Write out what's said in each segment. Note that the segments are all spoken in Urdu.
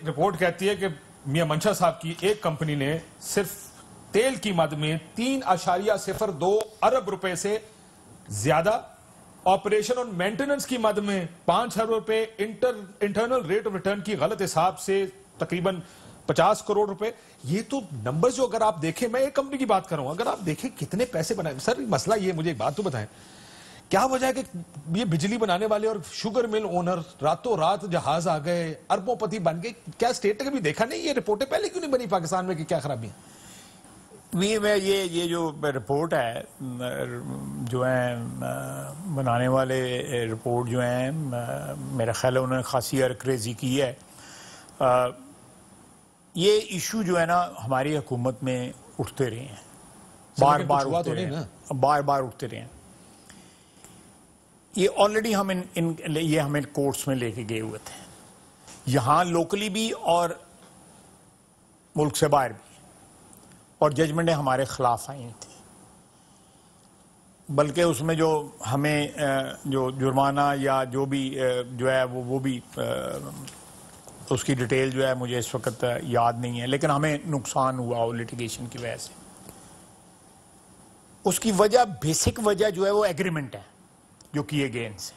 رپورٹ کہتی ہے کہ میاں منشا صاحب کی ایک کمپنی نے صرف تیل کی مد میں 3.02 ارب روپے سے زیادہ، آپریشن اور مینٹیننس کی مد میں 5 ارب روپے، انٹرنل ریٹ آف ریٹرن کی غلط حساب سے تقریباً 50 کروڑ روپے. یہ تو نمبر جو اگر آپ دیکھیں، میں ایک کمپنی کی بات کروں، اگر آپ دیکھیں کتنے پیسے بنائے. سر مسئلہ یہ، مجھے ایک بات تو بتائیں، کیا وجہ ہے کہ یہ بجلی بنانے والے اور شوگر مل اونر راتوں رات جہاز آ گئے، اربوں پتی بن گئے؟ کیا اسٹیٹ نے کبھی دیکھا نہیں یہ رپورٹیں پہلے کیوں نہیں بنی پاکستان میں کہ کیا خرابی ہیں؟ یہ جو رپورٹ ہے جو ہیں بنانے والے رپورٹ جو ہیں، میرا خیال ہے انہوں نے خاصی ارکریزی کی ہے. یہ ایشو جو ہے نا ہماری حکومت میں اٹھتے رہے ہیں، بار بار اٹھتے رہے ہیں. یہ آلریڈی یہ ہمیں کورٹس میں لے کے گئے ہوئے تھے، یہاں لوکلی بھی اور ملک سے باہر بھی، اور ججمنٹیں ہمارے خلاف آئی تھی. بلکہ اس میں جو ہمیں جو جرمانہ یا جو بھی جو ہے وہ بھی اس کی ڈیٹیل جو ہے مجھے اس وقت یاد نہیں ہے، لیکن ہمیں نقصان ہوا وہ لٹیگیشن کی وجہ سے. اس کی وجہ، بیسک وجہ جو ہے وہ ایگریمنٹ ہے جو کیے گئے ان سے.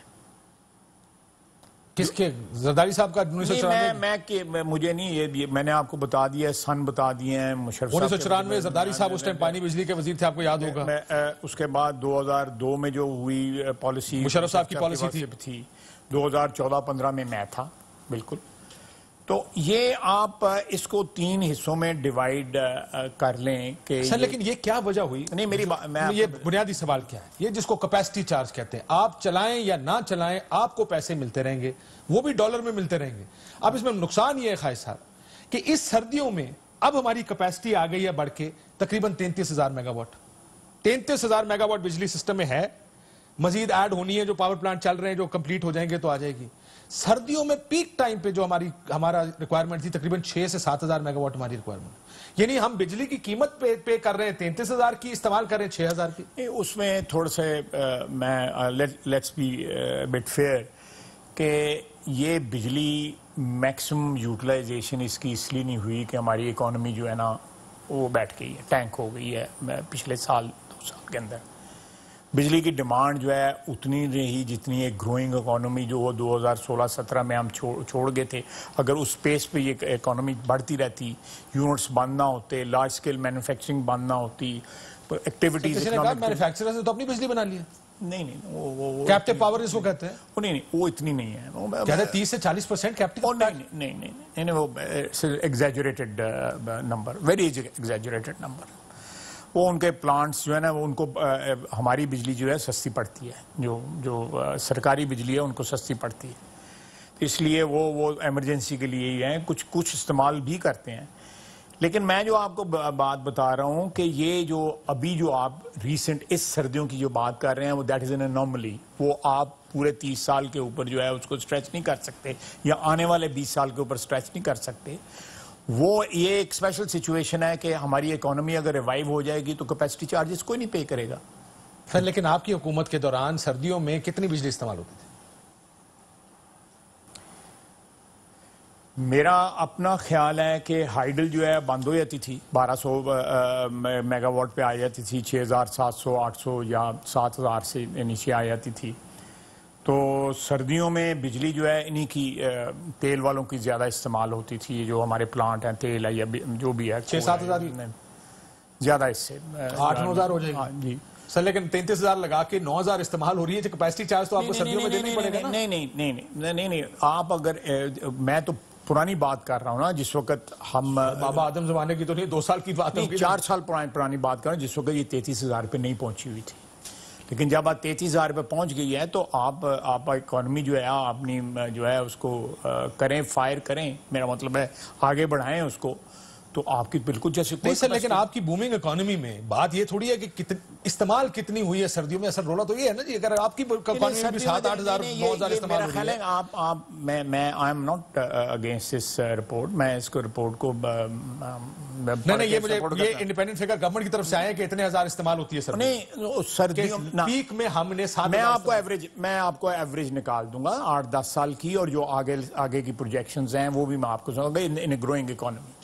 کس کے؟ زرداری صاحب کا 1994؟ مجھے نہیں، یہ میں نے آپ کو بتا دیا، سن بتا دیے ہیں. مشرف 1994 زرداری صاحب اس ٹائم پانی بجلی کے وزیر تھے، آپ کو یاد ہوگا. اس کے بعد 2002 میں جو ہوئی پالیسی مشرف صاحب کی پالیسی تھی. 2014-15 میں میں تھا بالکل. تو یہ آپ اس کو 3 حصوں میں ڈیوائیڈ کر لیں کہ سر، لیکن یہ کیا وجہ ہوئی؟ نہیں، میں یہ بنیادی سوال کیا ہے؟ یہ جس کو کیپیسٹی چارج کہتے ہیں، آپ چلائیں یا نہ چلائیں آپ کو پیسے ملتے رہیں گے، وہ بھی ڈالر میں ملتے رہیں گے. اب اس میں نقصان یہ ہے خواجہ صاحب کہ اس سردیوں میں اب ہماری کیپیسٹی آ گئی ہے بڑھ کے تقریباً 33,000 میگا واٹ. 33,000 میگا واٹ بجلی سسٹم میں ہے، مزید ایڈ ہونی ہے. جو پاور پلانٹ چل رہے ہیں جو کمپلیٹ ہو جائیں گے تو آ جائے گی. سردیوں میں پیک ٹائم پہ جو ہمارا ریکوائرمنٹ تھی تقریباً 6 سے 7,000 میگا واٹ ہماری ریکوائرمنٹ، یعنی ہم بجلی کی قیمت پے کر رہے ہیں 33,000 کی، استعمال کر رہے ہیں 6,000 کی. اس میں تھوڑا سے میں لیٹس بی بٹ فیئر کہ یہ بجلی میکسیمم یوٹیلائزیشن اس کی اس لیے نہیں ہوئی کہ ہماری اکانومی جو ہے نا وہ بیٹھ گئی ہے، ٹینک ہو گئی ہے. پچھلے 2 سال کے اندر بجلی کی ڈیمانڈ جو ہے اتنی رہی جتنی ایک گروئنگ اکانومی جو وہ 2016-17 میں ہم چھوڑ گئے تھے. اگر اس پیس پہ یہ اکانومی بڑھتی رہتی، یونٹس بند نہ ہوتے، لارج اسکیل مینوفیکچرنگ بند نہ ہوتی، ایکٹیویٹیز. مینوفیکچرر نے تو اپنی بجلی بنا لی ہے. نہیں، وہ کیپٹیو پاور اس کو کہتے ہیں. نہیں، وہ اتنی نہیں ہے. کہتے ہیں 30 سے 40% کیپٹیو. نہیں، وہ exaggerated number, very exaggerated number. وہ ان کے پلانٹس جو ہے نا وہ ان کو ہماری بجلی جو ہے سستی پڑتی ہے، جو سرکاری بجلی ہے ان کو سستی پڑتی ہے، اس لیے وہ ایمرجنسی کے لیے ہی ہیں. کچھ استعمال بھی کرتے ہیں. لیکن میں جو آپ کو بات بتا رہا ہوں کہ یہ جو ابھی جو آپ ریسنٹ اس سردیوں کی جو بات کر رہے ہیں وہ دیٹ از این انوملی. وہ آپ پورے 30 سال کے اوپر جو ہے اس کو اسٹریچ نہیں کر سکتے، یا آنے والے 20 سال کے اوپر اسٹریچ نہیں کر سکتے. وہ یہ ایک اسپیشل سچویشن ہے کہ ہماری اکانومی اگر ریوائیو ہو جائے گی تو کیپیسٹی چارجز کوئی نہیں پے کرے گا. سر لیکن آپ کی حکومت کے دوران سردیوں میں کتنی بجلی استعمال ہوتی تھی؟ میرا اپنا خیال ہے کہ ہائیڈل جو ہے بند ہو جاتی تھی، 1200 میگا واٹ پہ آ جاتی تھی، 6,700 800 یا 7,000 سے نیچے آ جاتی تھی. تو سردیوں میں بجلی جو ہے انہی کی تیل والوں کی زیادہ استعمال ہوتی تھی. جو ہمارے پلانٹ ہیں تیل ہے یا جو بھی ہے 6-7 ہزار زیادہ، اس سے 8-9 ہزار ہو جائے گا. جی سر لیکن 33,000 لگا کے 9,000 استعمال ہو رہی ہے، کیپیسٹی چارج تو آپ کو سردیوں میں دینا ہی پڑے گا نا. نہیں، آپ اگر میں تو پرانی بات کر رہا ہوں نا، جس وقت ہم بابا آدم زمانے کی تو نہیں، 2 سال کی بات ہے. 4 سال پرانی بات کر رہا ہوں، جس وقت یہ 33,000 پہ نہیں پہنچی ہوئی تھی. لیکن جب آپ 33,000 پہ پہنچ گئی ہے تو آپ اکانومی جو ہے اپنی جو ہے اس کو کریں، فائر کریں، میرا مطلب ہے آگے بڑھائیں اس کو. تو آپ کی بالکل جیسے نہیں سر، لیکن آپ کی بومنگ اکانومی میں بات یہ تھوڑی ہے کہ استعمال کتنی ہوئی ہے سردیوں میں. اصل رولا تو یہ ہے نا جی، اگر آپ کی اکانومی میں بھی 7-8,000 9,000 استعمال ہو رہی ہے. آپ میں I am not against this report. میں اس کو رپورٹ کو نہیں یہ مجھے یہ انڈیپینڈنٹ فگر گورنمنٹ کی طرف سے آئے ہیں کہ اتنے ہزار استعمال ہوتی ہے سر. نہیں سردیوں پیک میں ہم نے 7,000. میں آپ کو ایوریج نکال دوں گا 8-10 سال کی، اور جو آگے کی پروجیکشنز ہیں وہ بھی میں آپ کو سنوں گا. ان گروئنگ اکانومی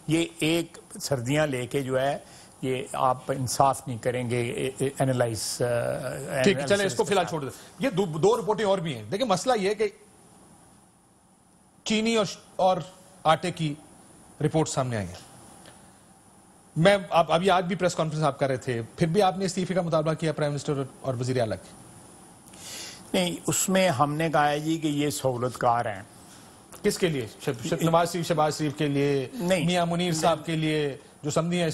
یہ ایک سردیاں لے کے جو ہے یہ آپ انصاف نہیں کریں گے اینالائز. ٹھیک ہے چلیں اس کو فی الحال چھوڑ دیں. یہ دو رپورٹیں اور بھی ہیں. دیکھیں مسئلہ یہ کہ چینی اور آٹے کی رپورٹ سامنے آئی ہے. میں ابھی آج بھی پریس کانفرنس آپ کر رہے تھے، پھر بھی آپ نے استعفے کا مطالبہ کیا پرائم منسٹر اور وزیر اعلیٰ کی. نہیں، اس میں ہم نے کہا ہے جی کہ یہ سہولت کار ہیں. کس کے لیے؟ نواز شریف، شہباز شریف کے لیے، میاں منیر صاحب کے لیے جو سمجھی ہیں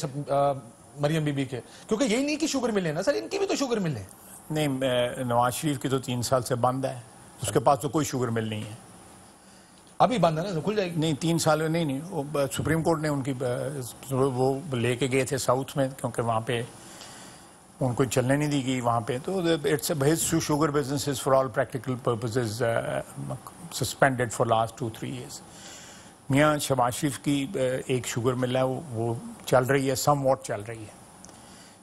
مریم بی بی کے. کیونکہ یہی نہیں کہ شوگر ملے نا سر، ان کی بھی تو شوگر ملے. نہیں، نواز شریف کی تو 3 سال سے بند ہے، اس کے پاس تو کوئی شوگر مل نہیں ہے. ابھی بند ہے نا، کھل جائے گی. نہیں 3 سال نہیں، وہ سپریم کورٹ نے ان کی وہ لے کے گئے تھے ساؤتھ میں، کیونکہ وہاں پہ ان کو چلنے نہیں دی گئی وہاں پہ. تو it's a sugar business is for all practical purposes suspended for last 2-3 years. Mian Shehbaz شریف کی ایک شوگر مل ہے، وہ چل رہی ہے، سم واٹ چل رہی ہے.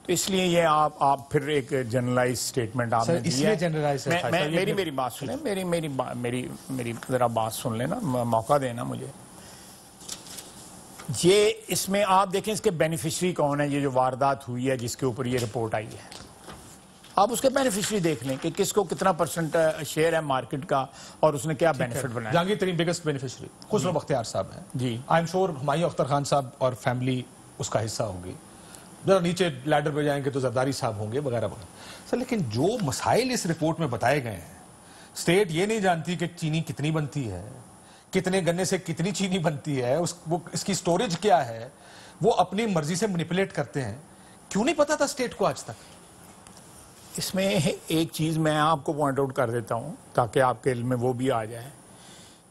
تو اس لیے یہ آپ پھر ایک جنرلائز اسٹیٹمنٹ آپ نے دی ہے. میری بات سنیں، میری ذرا بات سن لینا، موقع دینا مجھے. یہ اس میں آپ دیکھیں اس کے بینیفیشری کون ہے. یہ جو واردات ہوئی ہے جس کے اوپر یہ رپورٹ آئی ہے، آپ اس کے بینیفیشری دیکھ لیں کہ کس کو کتنا پرسنٹ شیئر ہے مارکیٹ کا اور اس نے کیا بینیفٹ بنایا. جہانگیر ترین بگیسٹ بینیفیشری خسرو بختیار صاحب ہیں جی. I am sure Humayun Akhtar Khan صاحب اور فیملی اس کا حصہ ہوگی. ذرا نیچے لیڈر پہ جائیں گے تو زرداری صاحب ہوں گے وغیرہ وغیرہ. سر لیکن جو مسائل اس رپورٹ میں بتائے گئے ہیں، اسٹیٹ یہ نہیں جانتی کہ چینی کتنی بنتی ہے، کتنے گنے سے کتنی چینی بنتی ہے، اس کی سٹوریج کیا ہے، وہ اپنی مرضی سے مینیپولیٹ کرتے ہیں. کیوں نہیں پتا تھا اسٹیٹ کو آج تک؟ اس میں ایک چیز میں آپ کو پوائنٹ آؤٹ کر دیتا ہوں تاکہ آپ کے علم میں وہ بھی آ جائے.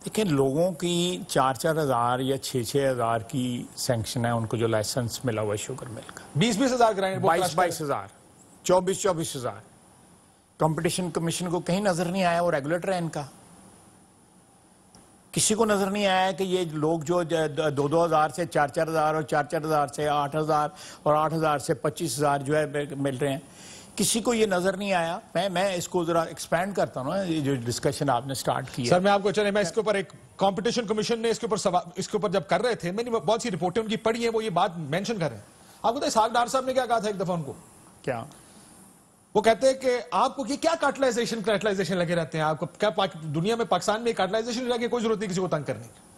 دیکھیں لوگوں کی 4-4 ہزار یا 6-6 ہزار کی سینکشن ہے ان کو جو لائسنس ملا ہوا ہے شوگر مل کا. 20-20 ہزار گرائنڈ 22 ہزار 24 ہزار. کمپٹیشن کمیشن کو کہیں نظر نہیں آیا، وہ ریگولیٹر ہے ان کا. کسی کو نظر نہیں آیا کہ یہ لوگ جو 2-2 ہزار سے 4-4 ہزار اور 4-4 ہزار سے 8 ہزار اور 8 ہزار سے 25 ہزار جو ہے مل رہے ہیں. کسی کو یہ نظر نہیں آیا. میں اس کو ذرا ایکسپینڈ کرتا ہوں نا، یہ جو ڈسکشن آپ نے سٹارٹ کی ہے. سر میں آپ کو میں اس کے اوپر ایک کمپٹیشن کمیشن نے اس کے اوپر جب کر رہے تھے، میں نے بہت سی رپورٹیں ان کی پڑھی ہیں، وہ یہ بات مینشن کر رہے ہیں. آپ کو تو اسحاق ڈار صاحب نے کیا کہا تھا ایک دفعہ ان کو؟ کیا وہ کہتے ہیں کہ آپ کو یہ کیا کارٹلائزیشن لگے رہتے ہیں، آپ کو کیا دنیا میں پاکستان میں کارٹلائزیشن لگے، کوئی ضرورت نہیں کسی کو تنگ کرنے کی.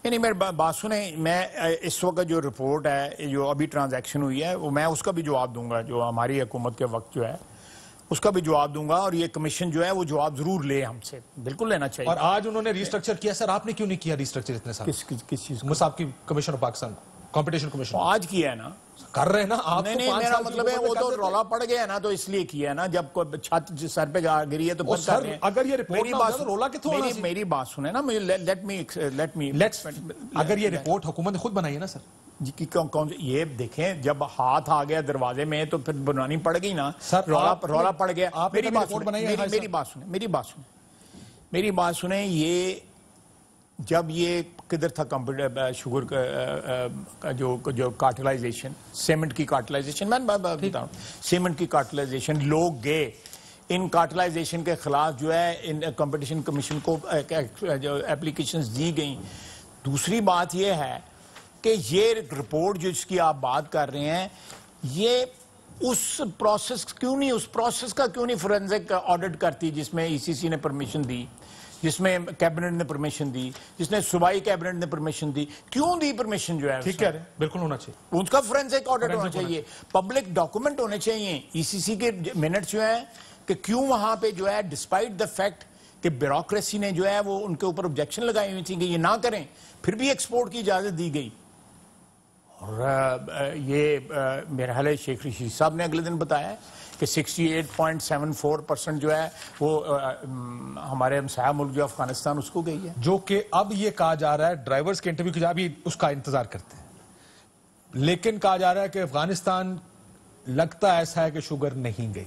نہیں میری بات سنیں، میں اس وقت جو رپورٹ ہے جو ابھی ٹرانزیکشن ہوئی ہے وہ میں اس کا بھی جواب دوں گا، جو ہماری حکومت کے وقت جو ہے اس کا بھی جواب دوں گا. اور یہ کمیشن جو ہے وہ جواب ضرور لے، ہم سے بالکل لینا چاہیے. اور آج انہوں نے ریسٹرکچر کیا. سر آپ نے کیوں نہیں کیا ریسٹرکچر اتنے سال؟ کس چیز مصعب کی commission of Pakistan competition commission آج کیا ہے نا، کر رہے ہیں نا آپ. نہیں میرا مطلب ہے وہ تو رولا پڑ گیا ہے نا، تو اس لیے کیا ہے نا. جب چھت سر پہ گری ہے تو پھر کر رہے ہیں. اگر یہ رپورٹ رولا کتوں ہونا؟ میری بات سنیں نا، اگر یہ رپورٹ حکومت نے خود بنائی ہے نا سر، کون یہ دیکھیں جب ہاتھ آ گیا دروازے میں تو پھر بنانی پڑ گئی نا. رولا پڑ گیا. میری بات سنیں، یہ جب یہ کدھر تھا شوگر کا جو کارٹلائزیشن، سیمنٹ کی کارٹلائزیشن، میں بتاؤں سیمنٹ کی کارٹلائزیشن، لوگ گئے ان کارٹلائزیشن کے خلاف جو ہے ان کمپٹیشن کمیشن کو جو اپلیکیشنز دی گئیں. دوسری بات یہ ہے کہ یہ رپورٹ جس کی آپ بات کر رہے ہیں، یہ اس پروسیس کا کیوں نہیں فورینزک آڈٹ کرتی جس میں ECC نے پرمیشن دی، جس میں کیبنٹ نے پرمیشن دی، جس نے صوبائی کیبنٹ نے پرمیشن دی. کیوں دی پرمیشن جو ہے؟ ٹھیک ہے بالکل ہونا چاہیے، ان کا فورینزک آڈٹ ہونا چاہیے، پبلک ڈاکومنٹ ہونے چاہیے. ECC کے منٹ جو ہیں کہ کیوں وہاں پہ جو ہے ڈسپائٹ دا فیکٹ کہ بیوروکریسی نے جو ہے وہ ان کے اوپر آبجیکشن لگائی ہوئی تھی کہ یہ نہ کریں، پھر بھی ایکسپورٹ کی اجازت دی گئی. اور یہ میرا حال ہے شیخ رشید صاحب نے اگلے دن بتایا کہ 68.74% جو ہے وہ ہمارے ہمسایہ ملک جو افغانستان اس کو گئی ہے. جو کہ اب یہ کہا جا رہا ہے ڈرائیورز کے انٹرویو کے جا بھی اس کا انتظار کرتے ہیں. لیکن کہا جا رہا ہے کہ افغانستان لگتا ایسا ہے کہ شوگر نہیں گئی،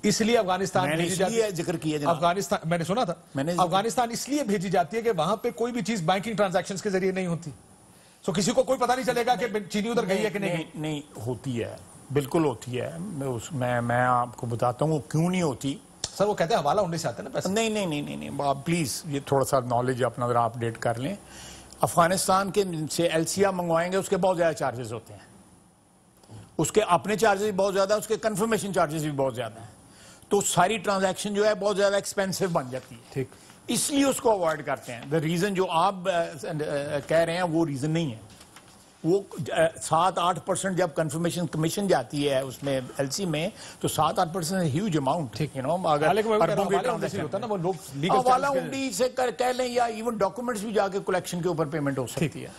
اس لیے افغانستان بھیجی جاتی ہے. ذکر کیا جناب، افغانستان میں نے سنا تھا افغانستان اس لیے بھیجی جاتی ہے کہ وہاں پہ کوئی بھی چیز بینکنگ ٹرانزیکشنز کے ذریعے نہیں ہوتی، سو کسی کو کوئی پتہ نہیں چلے گا کہ چینی ادھر گئی ہے کہ نہیں. نہیں ہوتی ہے، بالکل ہوتی ہے. میں آپ کو بتاتا ہوں وہ کیوں نہیں ہوتی. سر وہ کہتے ہیں حوالہ ہونے سے آتے ہیں نا پیسے. نہیں آپ پلیز یہ تھوڑا سا نالج اپنا ذرا اپڈیٹ کر لیں. افغانستان کے سے LCA منگوائیں گے اس کے بہت زیادہ چارجز ہوتے ہیں، اس کے اپنے چارجز بھی بہت زیادہ، اس کے کنفرمیشن چارجز بھی بہت زیادہ ہیں، تو ساری ٹرانزیکشن جو ہے بہت زیادہ ایکسپینسو بن جاتی ہے. ٹھیک، اس لیے اس کو اوائڈ کرتے ہیں. دا ریزن جو آپ کہہ رہے ہیں وہ ریزن نہیں ہے. وہ 7-8% جب کنفرمیشن کمیشن جاتی ہے اس میں LC میں تو 7-8% ہیوج اماؤنٹ، حوالہ ہنڈی سے کہہ لیں یا ایون ڈاکومنٹس بھی جا کے کلیکشن کے اوپر پیمنٹ ہو سکتی ہے.